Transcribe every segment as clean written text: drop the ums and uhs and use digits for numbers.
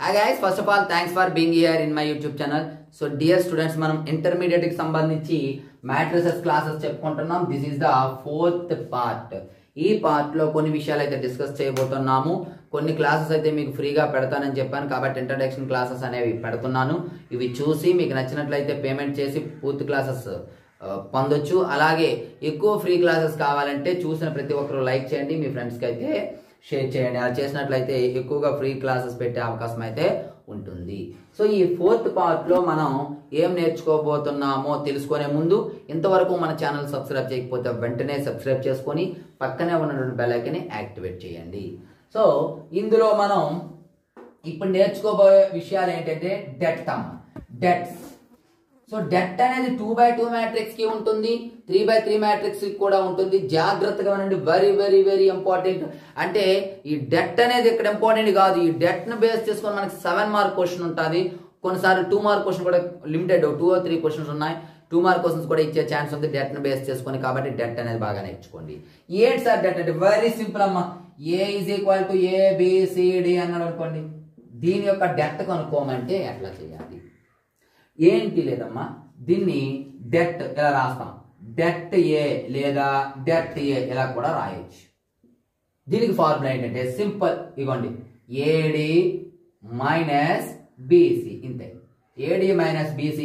Hi guys, first of all thanks for being here in my YouTube channel. So dear students, మనం intermediate కి సంబంధించి matrices classes చెప్పుకుంటున్నాం. This is the fourth part. ఈ part లో కొన్ని విషయాలు అయితే డిస్కస్ చేయబోతున్నాము. కొన్ని క్లాసెస్ అయితే మీకు ఫ్రీగా పెడతానని చెప్పాను కాబట్టి ఇంట్రడక్షన్ క్లాసెస్ అనేవి పెడుతున్నాను. ఇవి చూసి మీకు నచ్చినట్లయితే పేమెంట్ చేసి పూర్తి క్లాసెస్ పొందొచ్చు. అలాగే ఎక్కువ ఫ్రీ క్లాసెస్ కావాలంటే చూసిన ప్రతి ఒక్కరు లైక్ చేయండి, మీ ఫ్రెండ్స్కి అయితే షేర్ చేయండి. అలా చేసినట్లయితే ఎక్కువగా ఫ్రీ క్లాసెస్ పెట్టే అవకాశం అయితే ఉంటుంది. సో ఈ ఫోర్త్ పార్ట్ లో మనం ఏం నేర్చుకోబోతున్నామో తెలుసుకునే ముందు ఇంతవరకు మన ఛానల్ సబ్స్క్రైబ్ చేయకపోతే వెంటనే సబ్స్క్రైబ్ చేసుకొని పక్కనే ఉన్నటువంటి బెల్ ఐకాన్ని యాక్టివేట్ చేయండి. సో ఇందులో మనం ఇప్పుడు నేర్చుకోబోయే విషయాలు ఏంటంటే డెట్స్. సో డెట్ అనేది 2x2 మ్యాట్రిక్స్ కి ఉంటుంది, 3x3 మ్యాట్రిక్స్ కి కూడా ఉంటుంది. జాగ్రత్తగా ఉండండి, వెరీ వెరీ వెరీ ఇంపార్టెంట్. అంటే ఈ డెట్ అనేది ఇక్కడ ఇంపార్టెంట్ కాదు. ఈ డెట్ ను బేస్ చేసుకొని మనకి 7 మార్క్ క్వశ్చన్ ఉంటుంది. కొన్నిసార్లు 2 మార్క్ క్వశ్చన్ కూడా లిమిటెడ్ 2 or 3 క్వశ్చన్స్ ఉన్నాయి. 2 మార్క్ క్వశ్చన్స్ కూడా ఇచ్చే ఛాన్స్ ఉంది డెట్ ను బేస్ చేసుకొని. కాబట్టి డెట్ అనేది బాగా నేర్చుకోండి. ఏంటి సార్ డెట్ అంటే? వెరీ సింపుల్ అమ్మా. A is equal to ABCD అన్నాడు అనుకోండి, దీని యొక్క డెట్ కనుక్కోమంటే ఎట్లా చేయాలి? ఏంటి లేదమ్మా, దీన్ని డెట్ ఇలా రాస్తాం. డెట్ ఏ లేదా డెట్ ఏ ఇలా కూడా రాయొచ్చు. దీనికి ఫార్ములా ఏంటంటే సింపుల్, ఇగోండి, AD మైనస్ BC. ఇంతే. AD minus BC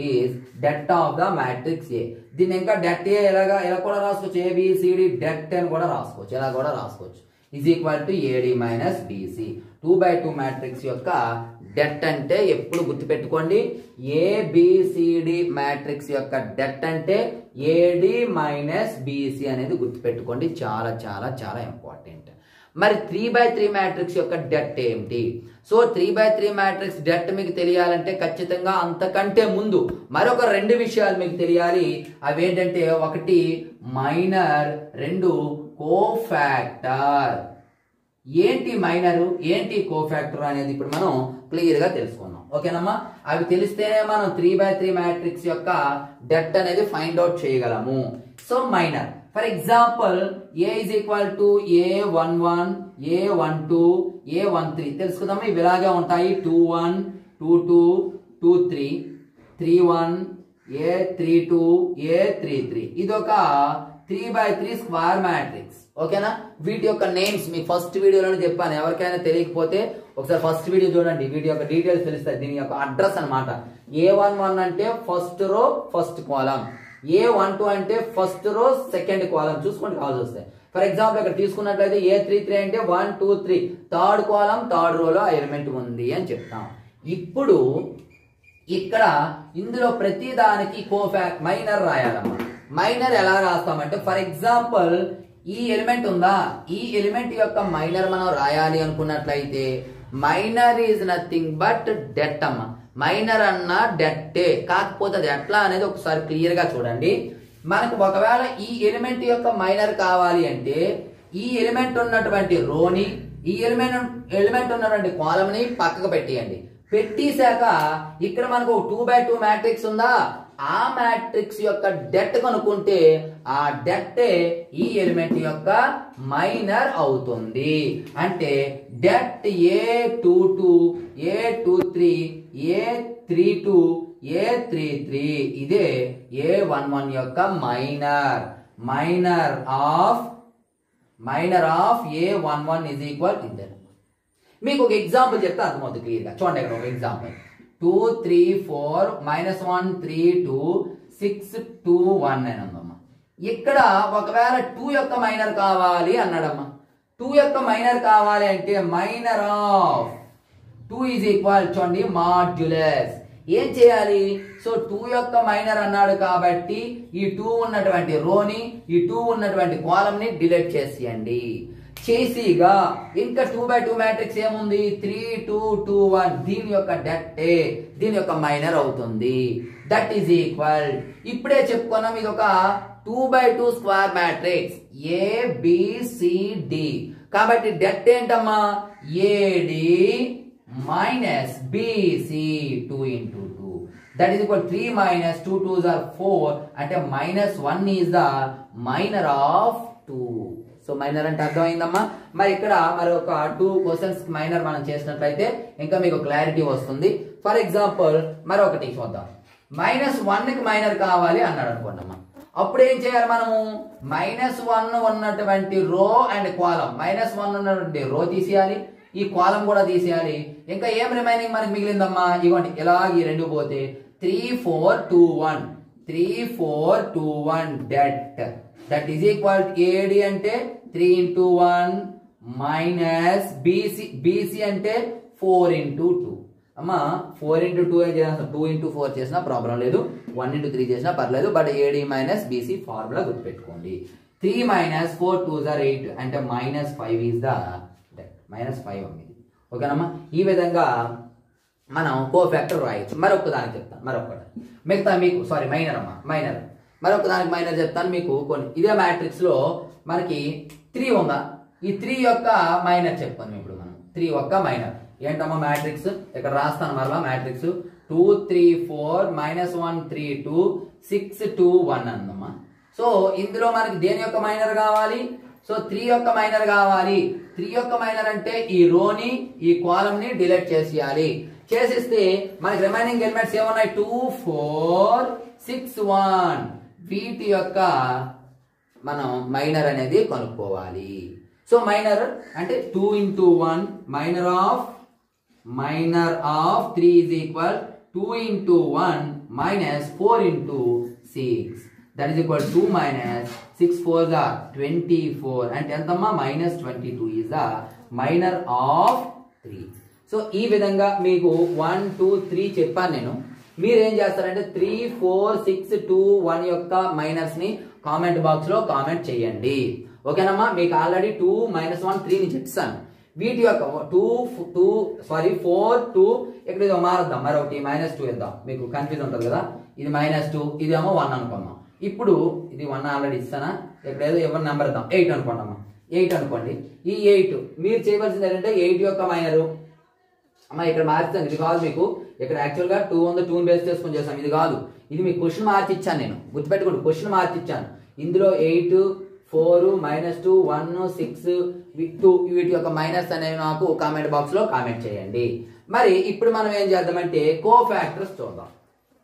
is det of the matrix ఏ. దీన్ని ఇంకా డెట్ ఏ ఇలా కూడా రాసుకోవచ్చు. ABCD డెట్ అని కూడా రాసుకోవచ్చు, ఇలా కూడా రాసుకోవచ్చు. Is equal to AD minus BC. 2x2 matrix యొక్క డెట్ అంటే ఎప్పుడు గుర్తుపెట్టుకోండి, ABCD మ్యాట్రిక్స్ యొక్క డెట్ అంటే AD మైనస్ BC అనేది గుర్తుపెట్టుకోండి. చాలా చాలా చాలా ఇంపార్టెంట్. మరి 3x3 మ్యాట్రిక్స్ యొక్క డెట్ ఏమిటి? సో 3x3 మ్యాట్రిక్స్ డెట్ మీకు తెలియాలంటే ఖచ్చితంగా అంతకంటే ముందు మరొక 2 విషయాలు మీకు తెలియాలి. అవి ఏంటంటే, ఒకటి మైనర్, 2 కోఫాక్టర్. ఏంటి మైనర్, ఏంటి కోఫాక్టర్ అనేది ఇప్పుడు మనం క్లియర్ గా తెలుసుకున్నాం. ఓకేనమ్మా? అవి తెలిస్తేనే మనం 3x3 మ్యాట్రిక్స్ యొక్క డెట్ అనేది ఫైండ్ అవుట్ చేయగలము. So minor, for example, A is equal to A11, A12, A13 తెలుసుకుందాము. ఇవి ఇలాగే ఉంటాయి. 21, 22, 23, 31, A32, A33. ఇది ఒక 3x3 స్క్వేర్ మ్యాట్రిక్స్. ఓకేనా? వీటి యొక్క నేమ్స్ మీకు ఫస్ట్ వీడియోలోనే చెప్పాను. ఎవరికైనా తెలియకపోతే ఒకసారి ఫస్ట్ వీడియో చూడండి, వీటి యొక్క డీటెయిల్స్ తెలుస్తాయి. దీని యొక్క అడ్రస్ అనమాట. A11 అంటే ఫస్ట్ రో ఫస్ట్ కాలం, A12 అంటే ఫస్ట్ రో సెకండ్ కాలం చూసుకుంటే కావాల్సి వస్తాయి. ఫర్ ఎగ్జాంపుల్ ఇక్కడ తీసుకున్నట్లయితే A33 అంటే 1, 2, 3 థర్డ్ కాలం థర్డ్ రోలో ఆ ఎలిమెంట్ ఉంది అని చెప్తాం. ఇప్పుడు ఇక్కడ ఇందులో ప్రతి దానికి మైనర్ రాయాలమ్మా. మైనర్ ఎలా రాస్తామంటే, ఫర్ ఎగ్జాంపుల్ ఈ ఎలిమెంట్ ఉందా, ఈ ఎలిమెంట్ యొక్క మైనర్ మనం రాయాలి అనుకున్నట్లయితే minor is nothing but det అమ్మ. మైనర్ అన్న డెట్టే, కాకపోతే అది ఎట్లా అనేది ఒకసారి క్లియర్ గా చూడండి. మనకు ఒకవేళ ఈ ఎలిమెంట్ యొక్క మైనర్ కావాలి అంటే ఈ ఎలిమెంట్ ఉన్నటువంటి రోని, ఈ ఎలిమెంట్ ఉన్నటువంటి కాలమ్ ని పక్కకు పెట్టేయండి. పెట్టేశాక ఇక్కడ మనకు 2x2 మ్యాట్రిక్స్ ఉందా, ఆ మ్యాట్రిక్స్ యొక్క డెట్ కనుక్కుంటే ఆ డెట్టే ఈ ఎలిమెంట్ యొక్క మైనర్ అవుతుంది. అంటే debt A22, A23, A32, A33 ఇదే A11 యొక్క minor. Minor of A11 is equal ఇదే. మీకు ఒక ఎగ్జాంపుల్ చెప్తే అర్థమవుతుంది క్లియర్గా. చూడండి, ఇక్కడ ఒక ఎగ్జాంపుల్. 2, 3, 4, -1, 3, 2, 6, 2, 1 అని ఉందమ్మా. ఇక్కడ ఒకవేళ 2 యొక్క మైనర్ కావాలి అన్నాడమ్మా. 2 యొక్క మైనర్ కావాలి అంటే మైనర్ ఆఫ్ 2 ఈజ్ ఈక్వల్, చూడండి, మాడ్యులస్. ఏం చేయాలి? సో 2 యొక్క మైనర్ అన్నాడు కాబట్టి ఈ 2 ఉన్నటువంటి రోని, ఈ 2 ఉన్నటువంటి కాలమ్ ని డిలీట్ చేసేయండి. చేసిగా ఇంకా 2x2 మ్యాట్రిక్స్ ఏముంది, 3, 2, 2, 1 దీని యొక్క డెట్ దీని యొక్క మైనర్ అవుతుంది. దట్ ఈజ్ ఈక్వల్, ఇప్పుడే చెప్పుకున్నాం, ఇది ఒక 2x2 స్క్వేర్ మ్యాట్రిక్స్ ABCD. కాబట్టి డెట్ ఏంటమ్మా, AD minus BC 2 into 2. That is equal 3 minus 2 2s are 4 అంటే -1 is the minor of 2. So minor అంటే అర్థమైందమ్మా. మరి ఇక్కడ మరొక 2 క్వశ్చన్స్ మైనర్ మనం చేసినట్లయితే ఇంకా మీకు క్లారిటీ వస్తుంది. ఫర్ ఎగ్జాంపుల్ మరొకటి చూద్దాం. -1 కి మైనర్ కావాలి అన్నాడు అనుకోండమ్మా. అప్పుడు ఏం చేయాలి మనము? -1 ఉన్నటువంటి రో అండ్ కాలం, -1 ఉన్నటువంటి రో తీసేయాలి, ఈ కాలం కూడా తీసేయాలి. ఇంకా ఏం రిమైనింగ్ మనకి మిగిలిందమ్మా? ఇవ్వండి ఇలా ఈ రెండు పోతే 3 4 2 1 3 4 2 1 దట్ ఈజ్ ఈక్వల్ AD అంటే 3 into 1 మైనస్ BC అంటే 4 into 2. అమ్మా 4 into 2 చేసిన 2 into 4 చేసినా ప్రాబ్లం లేదు, 1 into 3 చేసినా పర్లేదు. But AD minus BC formula గుర్తుపెట్టుకోండి. 3 minus 4 2s are 8 అంటే -5 ఈజ్ ద -5 అమ్మిది. ఓకేనమ్మా. ఈ విధంగా మనం కోఫాక్టర్ రాయొచ్చు. మరొక దానికి చెప్తాను, మరొకటి మిగతా మీకు మైనర్ అమ్మా, మైనర్ మరొక దానికి మైనర్ చెప్తాను మీకు కొన్ని. ఇదే మ్యాట్రిక్స్ లో మనకి 3 ఉందా, ఈ 3 యొక్క మైనర్ చెప్తాను ఇప్పుడు మనం. 3 యొక్క మైనర్ ఏంటమ్మా? మ్యాట్రిక్స్ ఇక్కడ రాస్తాను మరలా. మ్యాట్రిక్స్ 2 3 4 -1 3 2 6 2 1 అందమ్మా. సో ఇందులో మనకి దేని యొక్క మైనర్ కావాలి? సో 3 యొక్క మైనర్ కావాలి. 3 యొక్క మైనర్ అంటే ఈ రోని ఈ కాలమ్ ని డిలీట్ చేసేయాలి. చేసిస్తే మనకి రిమైనింగ్ ఎలిమెంట్స్ ఏమున్నాయి? 2 4 6 1 వీటి యొక్క మనం మైనర్ అనేది కనుక్కోవాలి. సో మైనర్ అంటే 2 into 1 minor of 3 is equal 2 into 1 minus 4 into 6. That is equal 2 minus 6 4s are 24 and ఎంతమ్మా? -22 is the minor of 3. So ఈ విధంగా మీకు 1 2 3 చెప్పాను నేను. మీరు ఏం చేస్తారంటే 3 4 6 2 1 యొక్క మైనర్స్ ని కామెంట్ బాక్స్ లో కామెంట్ చేయండి. ఓకేనమ్మా. మీకు ఆల్రెడీ 2 -1 3 ని చెప్తాను. వీటి యొక్క 4 2 ఇక్కడ ఇది మారద్దాం, మరొకటి -2 ఇద్దాం. మీకు కన్ఫ్యూజ్ ఉంటుంది కదా. ఇది -2 ఇదేమో 1 అనుకోమ్మా. ఇప్పుడు ఇది 1 ఆల్రెడీ ఇస్తానా? ఇక్కడ ఏదో ఎవరి నెంబర్ ఇద్దాం, 8 అనుకోండమ్మా. 8 అనుకోండి. ఈ 8 మీరు చేయవలసింది ఏంటంటే 8 యొక్క మైనరు అమ్మా ఇక్కడ మార్చాను. ఇది కాదు మీకు, ఇక్కడ యాక్చువల్ గా 2 ఉంది, 2 బేస్ చేసుకొని చేస్తాం. ఇది కాదు, ఇది మీకు క్వశ్చన్ మార్చి ఇచ్చాను నేను, గుర్తుపెట్టుకోండి. క్వశ్చన్ మార్చి ఇచ్చాను. ఇందులో 8 4 -2 1 6 2 వీటి యొక్క మైనస్ అనేవి నాకు కామెంట్ బాక్స్ లో కామెంట్ చేయండి. మరి ఇప్పుడు మనం ఏం చేద్దామంటే కోఫాక్టర్స్ చూద్దాం.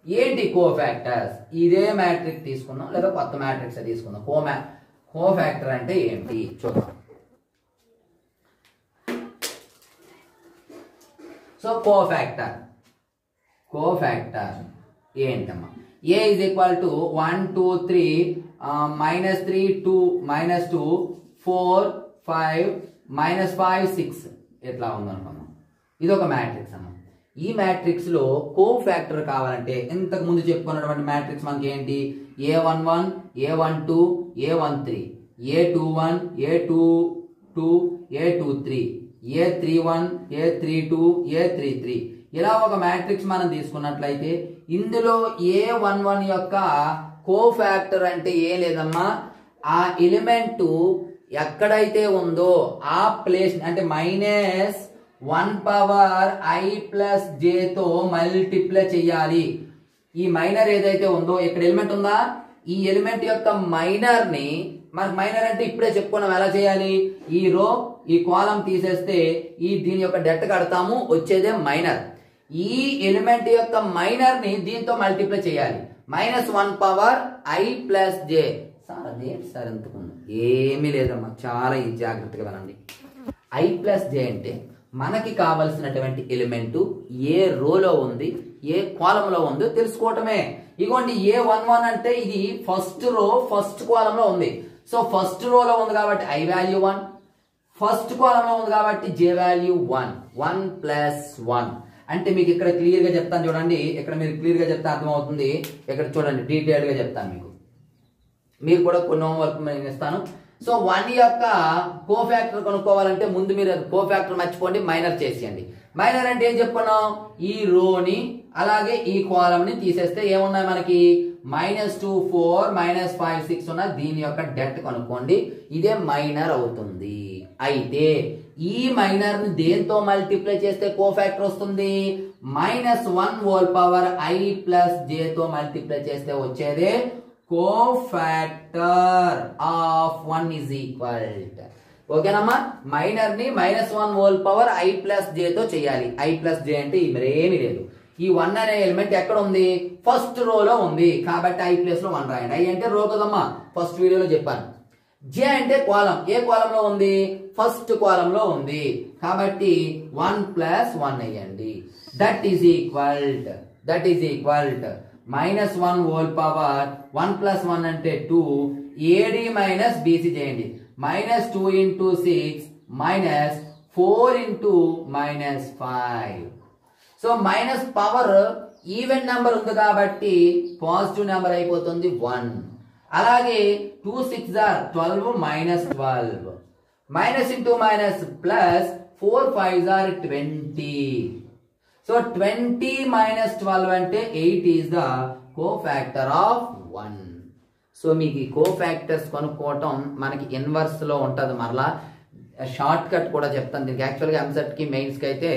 ఏంటి కోఫాక్టర్స్? ఇదే మ్యాట్రిక్స్ తీసుకుందాం లేదా కొత్త మ్యాట్రిక్స్ తీసుకుందాం. కోఫాక్టర్ అంటే ఏంటి చూద్దాం. సో కోఫాక్టర్ ఏంటమ్మా? A is equal to 1 2 3 -3 2 -2 4 5 -5 6 ఎట్లా ఉందనుకున్నాం. ఇది ఒక మ్యాట్రిక్స్ అమ్మా. ఈ మ్యాట్రిక్స్ లో కోఫాక్టర్ కావాలంటే ఇంతకు ముందు చెప్పుకున్నటువంటి మ్యాట్రిక్స్ మనకి ఏంటి? A11 A12 A13 A21 A22 A23 A31 A32 A33 ఇలా ఒక మ్యాట్రిక్స్ మనం తీసుకున్నట్లయితే ఇందులో A11 యొక్క కోఫాక్టర్ అంటే ఏం లేదమ్మా, ఆ ఎలిమెంట్ ఎక్కడైతే ఉందో ఆ ప్లేస్ అంటే -1/i+j తో మల్టిప్లై చేయాలి. ఈ మైనర్ ఏదైతే ఉందో ఇక్కడ ఎలిమెంట్ ఉందా, ఈ ఎలిమెంట్ యొక్క మైనర్ ని మనకు మైనర్ అంటే ఇప్పుడే చెప్పుకున్నాం ఎలా చేయాలి. ఈ రో ఈ కాలం తీసేస్తే ఈ దీని యొక్క డెట్ కడతాము, వచ్చేదే మైనర్. ఈ ఎలిమెంట్ యొక్క మైనర్ ని దీంతో మల్టిప్లై చేయాలి. -1/i+j. సార్ అదేంటి సార్ ఎంతకున్నా? ఏమీ లేదమ్మా, చాలా జాగ్రత్తగా వినండి. i+j అంటే మనకి కావలసినటువంటి ఎలిమెంట్ ఏ రోలో ఉంది ఏ కాలంలో ఉందో తెలుసుకోవటమే. ఇగోండి A11 అంటే ఇది ఫస్ట్ రో ఫస్ట్ కాలంలో ఉంది. సో ఫస్ట్ రోలో ఉంది కాబట్టి i వాల్యూ 1, ఫస్ట్ కాలంలో ఉంది కాబట్టి j వాల్యూ 1 1 + 1 అంటే మీకు ఇక్కడ క్లియర్ గా చెప్తాను చూడండి. ఇక్కడ మీరు క్లియర్ గా చెప్తే అర్థమవుతుంది. ఇక్కడ చూడండి డీటెయిల్ గా చెప్తాను మీకు. మీరు కూడా కొన్ని హోంవర్క్ నేను ఇస్తాను. సో 1 యొక్క కోఫాక్టర్ కనుక్కోవాలంటే ముందు మీరు కోఫాక్టర్ మర్చిపోండి, మైనర్ చేసేయండి. మైనర్ అంటే ఏం చెప్పుకున్నాం, ఈ రోని అలాగే ఈ కాలమ్ ని తీసేస్తే ఏమున్నాయి మనకి, -2 4 -5 6 ఉన్న దీని యొక్క డెట్ కనుక్కోండి. ఇదే మైనర్ అవుతుంది. అయితే ఈ మైనర్ ని దేంతో మల్టిప్లై చేస్తే కోఫాక్టర్ వస్తుంది, -1 whole power i plus j తో మల్టిప్లై చేస్తే వచ్చేదే కోఫాక్టర్ ఆఫ్ 1 ఈజ్ ఈక్వల్. ఓకేనమ్మా, మైనర్ ని -1 whole power i plus j తో చేయాలి. i ప్లస్ j అంటే మరేమీ లేదు, ఈ 1 అనే ఎలిమెంట్ ఎక్కడ ఉంది, ఫస్ట్ రోలో ఉంది కాబట్టి i ప్లేస్ లో 1 రాయండి. i అంటే రో కదమ్మా, ఫస్ట్ వీడియోలో చెప్పాను. j అంటే కాలం, ఏ కాలంలో ఉంది, ఫస్ట్ కాలంలో ఉంది కాబట్టి 1 + 1 వేయండి. That is equal -1 whole power 1 + 1 అంటే 2 ad మైనస్ bc చేయండి. -2 × 6 -4 × -5. So minus power even number ఉంది కాబట్టి పాజిటివ్ నెంబర్ అయిపోతుంది 1. అలాగే 2 6 are 12 -12 minus into minus plus 4 5 are 20. So 20 - 12 అంటే 8 is the cofactor of 1. So మీకు ఈ కోఫాక్టర్స్ కనుక్కోవటం మనకి ఇన్వర్స్ లో ఉంటుంది. మరలా షార్ట్ కట్ కూడా చెప్తాను దీనికి. యాక్చువల్గా ఎంసెట్ కి మెయిన్స్ కి అయితే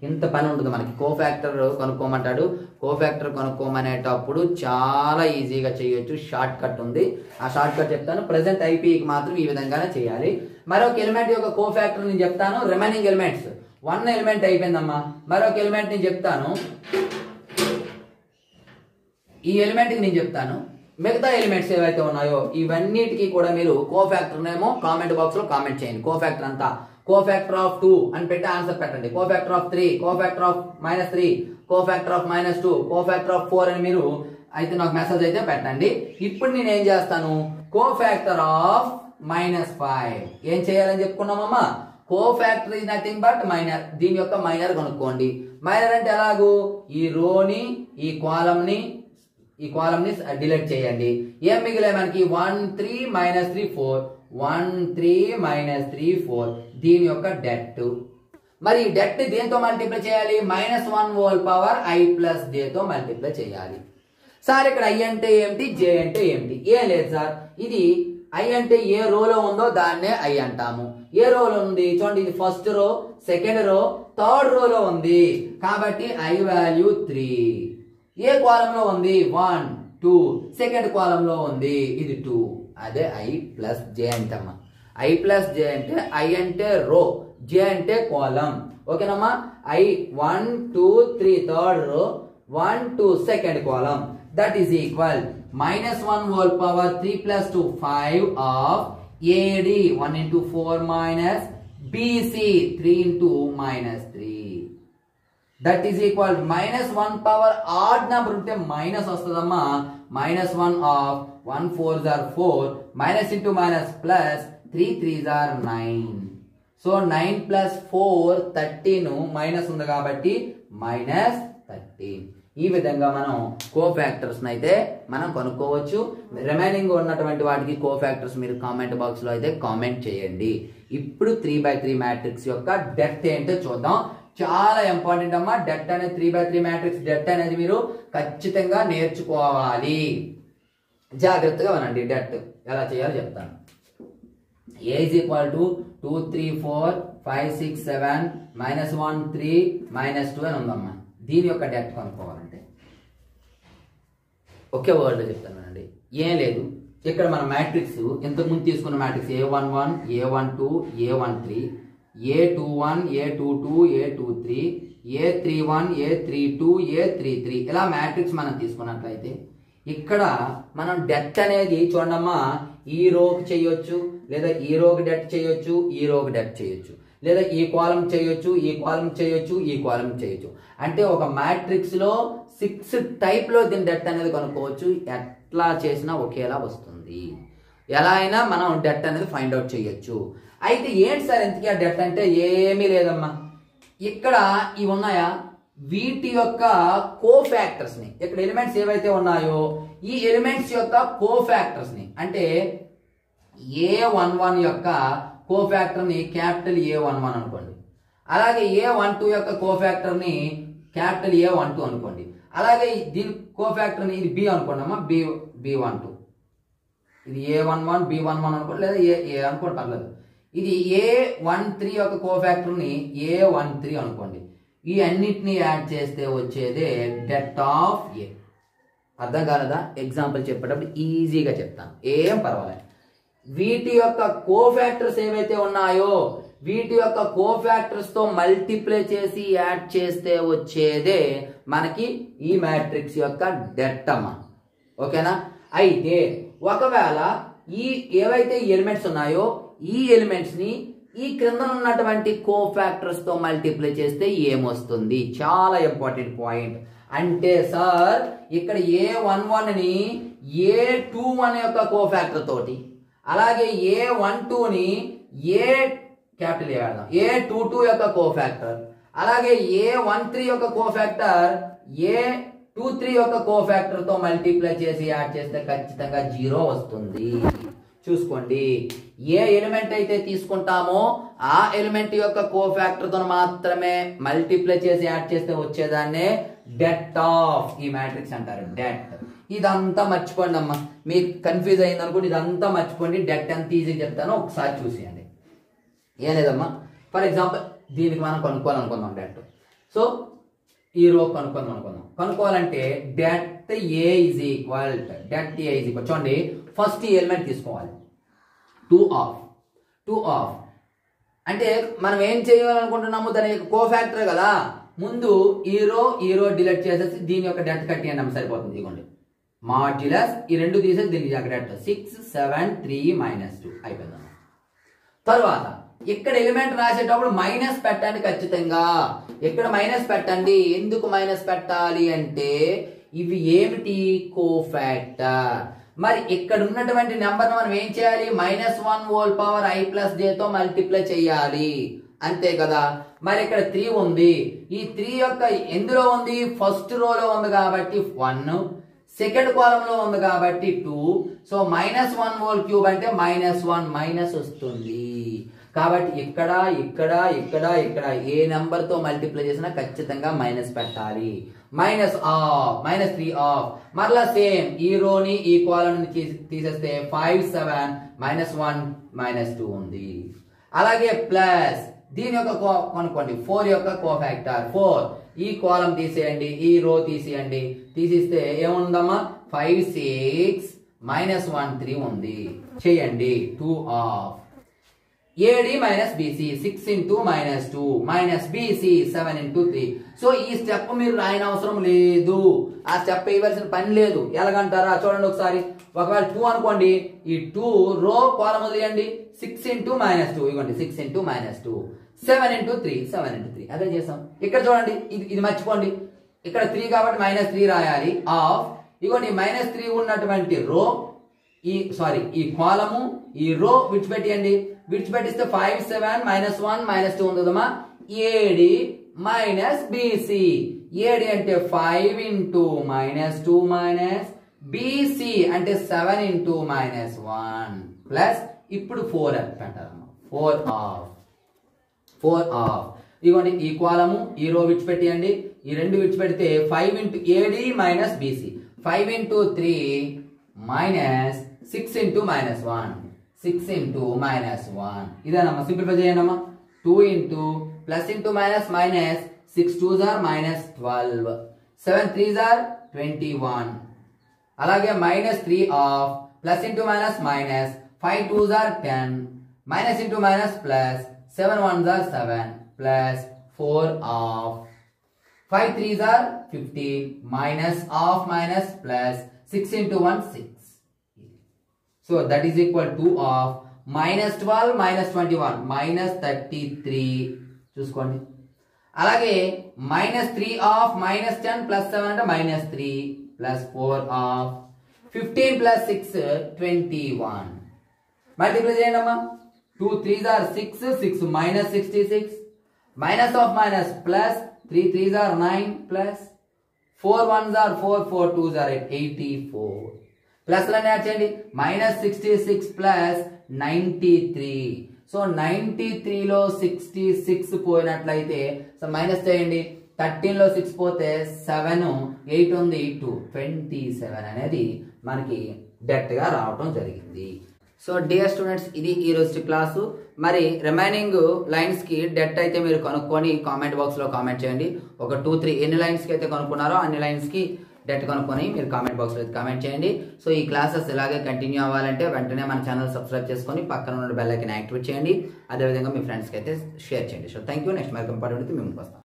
ఇంత పని ఉంటుంది మనకి. కోఫాక్టర్ కనుక్కోమంటాడు, కోఫాక్టర్ కనుక్కోమనేటప్పుడు చాలా ఈజీగా చేయొచ్చు, షార్ట్ కట్ ఉంది. ఆ షార్ట్ కట్ చెప్తాను. ప్రెసెంట్ ఐపీకి మాత్రం ఈ విధంగానే చేయాలి. మరొక ఎలిమెంట్ యొక్క కోఫాక్టర్ నేను చెప్తాను. రిమైనింగ్ ఎలిమెంట్స్ 1 ఎలిమెంట్ అయిపోయిందమ్మా. మరొక ఎలిమెంట్ నేను చెప్తాను, ఈ ఎలిమెంట్కి నేను చెప్తాను. మిగతా ఎలిమెంట్స్ ఏవైతే ఉన్నాయో ఇవన్నిటికీ కూడా మీరు కోఫాక్టర్ ఏమో కామెంట్ బాక్స్ లో కామెంట్ చేయండి. కోఫాక్టర్ అంతా కోఫాక్టర్ ఆఫ్ 2 అని పెట్టి ఆన్సర్ పెట్టండి. Cofactor of 3, cofactor of -3, cofactor of -2, cofactor of 4 అని మీరు అయితే నాకు మెసేజ్ అయితే పెట్టండి. ఇప్పుడు నేను ఏం చేస్తాను, కోఫాక్టర్ ఆఫ్ -5 ఏం చేయాలని చెప్పుకున్నామమ్మా. Cofactor is nothing but minor. దీని యొక్క మైనర్ కనుక్కోండి. మైనర్ అంటే ఎలాగూ, ఈ రోని ఈ కాలమ్ ని డిలీట్ చేయండి. ఏం మిగిలే మనకి 1 3 -3 4 1 3 -3 4 దీని యొక్క డెట్. మరి ఈ డెట్ దేంతో మల్టిప్లై చేయాలి, -1 whole power i plus j తో మల్టిప్లై చేయాలి. సార్ ఇక్కడ i అంటే ఏమిటి, j అంటే ఏమిటి, ఏం లేదు సార్. ఇది i అంటే ఏ రోలో ఉందో దాన్నే i అంటాము. ఏ రోలో ఉంది చూడండి, ఇది first row, second row, third రోలో ఉంది కాబట్టి i వాల్యూ 3. ఏ కాలంలో ఉంది 1 2, సెకండ్ కాలంలో ఉంది ఇది 2, అదే i plus j అంటమ్మా. i plus j అంటే i అంటే రో, j అంటే కాలం. ఓకేనమ్మా. i 1 2 3 third row, 1 2 second column. That is equal -1 whole power 3 + 2 5 of ad 1 × 4 minus bc 3 × -3. That is equal -1 power odd number ఉంటే మైనస్ వస్తుందమ్మా. -1 of 1 4s are 4 minus into minus plus 3 3s are 9. So 9 + 4 13 minus ఉంది కాబట్టి -13. ఈ విధంగా మనం cofactors అయితే మనం కనుక్కోవచ్చు. రిమైనింగ్ ఉన్నటువంటి వాటికి కోఫాక్టర్స్ మీరు కామెంట్ బాక్స్ లో అయితే కామెంట్ చేయండి. ఇప్పుడు 3/3 మ్యాట్రిక్స్ యొక్క డెప్త్ ఏంటో చూద్దాం. చాలా ఇంపార్టెంట్ అమ్మా. డెట్ అనేది 3/3 మ్యాట్రిక్స్ డెట్ అనేది మీరు ఖచ్చితంగా నేర్చుకోవాలి. జాగ్రత్తగా వినండి. డెట్ ఎలా చేయాలో చెప్తాను. A is equal to 2 3 4 5 6 7 -1 3 -2 అని ఉందమ్మా. దీని యొక్క డెట్ కనుక్కోవాలంటే ఒకే వర్డ్ లో చెప్తానండి, ఏం లేదు. ఇక్కడ మన మ్యాట్రిక్స్ ఇంతకుముందు తీసుకున్న matrix A11 A12 A13 A21 A22 A23 A31 A32 A33 ఇలా మ్యాట్రిక్స్ మనం తీసుకున్నట్లయితే ఇక్కడ మనం డెట్ అనేది చూడమ్మా, ఈ రోకి చేయొచ్చు, లేదా ఈ రోకి డెట్ చేయొచ్చు, ఈ రోకి డెట్ చేయొచ్చు, లేదా ఈ కాలం చేయొచ్చు, ఈ కాలం చేయొచ్చు, ఈ కాలం చేయొచ్చు. అంటే ఒక మ్యాట్రిక్స్ లో 6 టైప్ లో దీని డెట్ అనేది కనుక్కోవచ్చు. ఎట్లా చేసినా ఒకేలా వస్తుంది. ఎలా అయినా మనం డెట్ అనేది ఫైండ్ అవుట్ చేయొచ్చు. అయితే ఏంటి సార్ ఇంతకీ ఆ డెట్ అంటే ఏమీ లేదమ్మా. ఇక్కడ ఇవి ఉన్నాయా, వీటి యొక్క కోఫాక్టర్స్ ని, ఇక్కడ ఎలిమెంట్స్ ఏవైతే ఉన్నాయో ఈ ఎలిమెంట్స్ యొక్క కోఫాక్టర్స్ ని, అంటే A11 యొక్క కోఫాక్టర్ని క్యాపిటల్ A11 అనుకోండి. అలాగే A12 యొక్క కోఫాక్టర్ని క్యాపిటల్ A12 అనుకోండి. అలాగే దీని కోఫాక్టర్ని ఇది B అనుకోండి అమ్మా, B12. ఇది A11 B11 అనుకోండి, లేదా ఏ అనుకోండి పర్లేదు. ఇది A13 యొక్క కోఫాక్టర్ని A13 అనుకోండి. ఈ అన్నిటిని యాడ్ చేస్తే వచ్చేదే det ఆఫ్ A. అర్థం కాలేదా? ఎగ్జాంపుల్ చెప్పేటప్పుడు ఈజీగా చెప్తాను, ఏం పర్వాలేదు. వీటి యొక్క కోఫాక్టర్స్ ఏవైతే ఉన్నాయో వీటి యొక్క కోఫాక్టర్స్ తో మల్టిప్లై చేసి యాడ్ చేస్తే వచ్చేదే మనకి ఈ మ్యాట్రిక్స్ యొక్క det అమ్మ. ఓకేనా? అయితే ఒకవేళ ఈ ఏవైతే ఎలిమెంట్స్ ఉన్నాయో ఈ ఎలిమెంట్స్ ని ఈ క్రింద ఉన్నటువంటి కోఫాక్టర్స్ తో మల్టిప్లై చేస్తే ఏమొస్తుంది? చాలా ఇంపార్టెంట్ పాయింట్. అంటే సార్ ఇక్కడ A11 ని A21 యొక్క కోఫాక్టర్ తోటి, అలాగే A12 ని క్యాపిటల్ ఏ వాడదాం, A22 యొక్క కోఫాక్టర్, అలాగే A13 యొక్క కోఫాక్టర్ A23 యొక్క కోఫాక్టర్ తో మల్టిప్లై చేసి యాడ్ చేస్తే ఖచ్చితంగా 0 వస్తుంది. చూసుకోండి, ఏ ఎలిమెంట్ అయితే తీసుకుంటామో ఆ ఎలిమెంట్ యొక్క కోఫాక్టర్ తో మాత్రమే మల్టిప్లై చేసి యాడ్ చేస్తే వచ్చేదాన్నే det ఆఫ్ ఈ మ్యాట్రిక్స్ అంటారు. det ఇదంతా మర్చిపోండి అమ్మా, మీకు కన్ఫ్యూజ్ అయింది అనుకోండి, ఇదంతా మర్చిపోండి. det ఎంత ఈజీ చెప్తానో ఒకసారి చూసేయండి. ఏం లేదమ్మా, ఫర్ ఎగ్జాంపుల్ దీనికి మనం కనుక్కోవాలనుకుందాం det. సో ఈ రో కనుక్కోవాలంటే det A ఈజ్ ఈక్వల్ చూడండి, ఫస్ట్ ఈ ఎలిమెంట్ తీసుకోవాలి 2 ఆఫ్ అంటే మనం ఏం చేయాలనుకుంటున్నాము, దాని యొక్క కోఫాక్టర్ కదా. ముందు ఈ రో డిలీట్ చేసేసి దీని యొక్క det కట్టేయండి సరిపోతుంది. ఇదిగోండి మాడ్యులస్ ఈ రెండు తీసేసి దీని det 6 7 3 -2 అయిపోయింది. తర్వాత ఇక్కడ ఎలిమెంట్ రాసేటప్పుడు మైనస్ పెట్టండి ఖచ్చితంగా. ఇక్కడ మైనస్ పెట్టండి. ఎందుకు మైనస్ పెట్టాలి అంటే ఇవి ఏమిటి? కోఫాక్టర్. మరి ఇక్కడ ఉన్నటువంటి నెంబర్ మనం ఏం చేయాలి? -1 I+j తో మల్టిప్లై చేయాలి, అంతే కదా. మరి ఇక్కడ 3 ఉంది. ఈ 3 యొక్క ఎందులో ఉంది? ఫస్ట్ రోలో ఉంది కాబట్టి 1, సెకండ్ కాలమ్ లో ఉంది కాబట్టి 2. సో -1³ అంటే -1 మైనస్ వస్తుంది. కాబట్టి ఇక్కడ ఏ నెంబర్ తో మల్టిప్లై చేసినా ఖచ్చితంగా మైనస్ పెట్టాలి. -3 ఆఫ్ మరలా సేమ్ ఈ రోని ఈ కాలమ్ తీసేస్తే 5 7 -1 -2 ఉంది. అలాగే ప్లస్ దీని యొక్క కనుక్కోండి 4 యొక్క కోఫాక్టర్ 4. ఈ కాలమ్ తీసేయండి, ఈ రో తీసేయండి. తీసిస్తే ఏముందమ్మా? 5 6 -1 3 ఉంది. చేయండి 2 of AD - BC 6 into -2 BC 7 into 3. So ఈ స్టెప్ మీరు రాయన అవసరం లేదు, ఆ స్టెప్ వేయవలసిన పని లేదు. ఎలాగంటారా చూడండి ఒకసారి. ఒకవేళ 2 అనుకోండి, ఈ 2 రో కాలమ్ వదిలేయండి. 6 into -2 ఇవ్వండి, 6 into -2 7 into 3 7 into 3 అదే చేసాం. ఇక్కడ చూడండి, ఇది మర్చిపోండి. ఇక్కడ 3 కాబట్టి -3 రాయాలి. ఆఫ్ ఇవ్వండి -3 ఉన్నటువంటి రో ఈ కాలము ఈ రో విడిచిపెట్టండి. విడిచిపెట్టిస్తే 5 7 -1 -2 ఉందమ్మా. AD - BC. AD అంటే 5 into -2 BC అంటే 7 into -1 ప్లస్ ఇప్పుడు 4 అంటారమ్మా. 4 ఆఫ్ ఇదిగోండి ఈ కాలము ఈ రో విడిచిపెట్టండి. ఈ రెండు విడిచిపెడితే 5 into AD - BC 5 into 3 -6 into -1 6 into -1 ఇదేనమ్మా. Simplify చేయండి అమ్మా. 2 into plus into minus 6 2s are -12 7 3s are 21. అలాగే -3 of plus into minus 5 2s are 10 minus into minus plus 7 1s are 7 plus 4 of 5 3s are 15 minus of minus plus 6 into 1 6. So that is equal to of -12 -21 -33 చూసుకోండి. అలాగే -3 of -10 plus 7 అంటే -3 plus 4 of 15 plus 6 21. Multiply చేయండి అమ్మా. 2 3s are 6 6 -66 minus of minus plus 3 3s are 9 plus 4 1s are 4 4 2s are 84. Plus లని add చేయండి. -66 plus 93. So 93లో 66 పోయినట్లయితే so minus చేయండి. 13లో 6 పోతే 7, 8 ఉంది 2, 27 అనేది మనకి డెట్ గా రావటం జరిగింది. సో డియర్ స్టూడెంట్స్, ఇది ఈ రోజు క్లాసు. మరి రిమైనింగ్ లైన్స్ కి డెట్ అయితే మీరు కనుక్కొని కామెంట్ బాక్స్ లో కామెంట్ చేయండి. ఒక 2-3 ఎన్ని లైన్స్ కి అయితే కనుక్కున్నారో అన్ని లైన్స్ కి డెట్ కనుక్కొని మీరు కామెంట్ బాక్స్ లో కామెంట్ చేయండి. సో ఈ క్లాసెస్ ఇలాగే కంటిన్యూ అవ్వాలంటే వెంటనే మన ఛానల్ సబ్స్క్రైబ్ చేసుకొని పక్కన ఉన్న బెల్ ఐకాన్ యాక్టివేట్ చేయండి. అదేవిధంగా మీ ఫ్రెండ్స్కి అయితే షేర్ చేయండి. So thank you. నెక్స్ట్ మరి ఇంపార్టెంట్ మేము వస్తాం.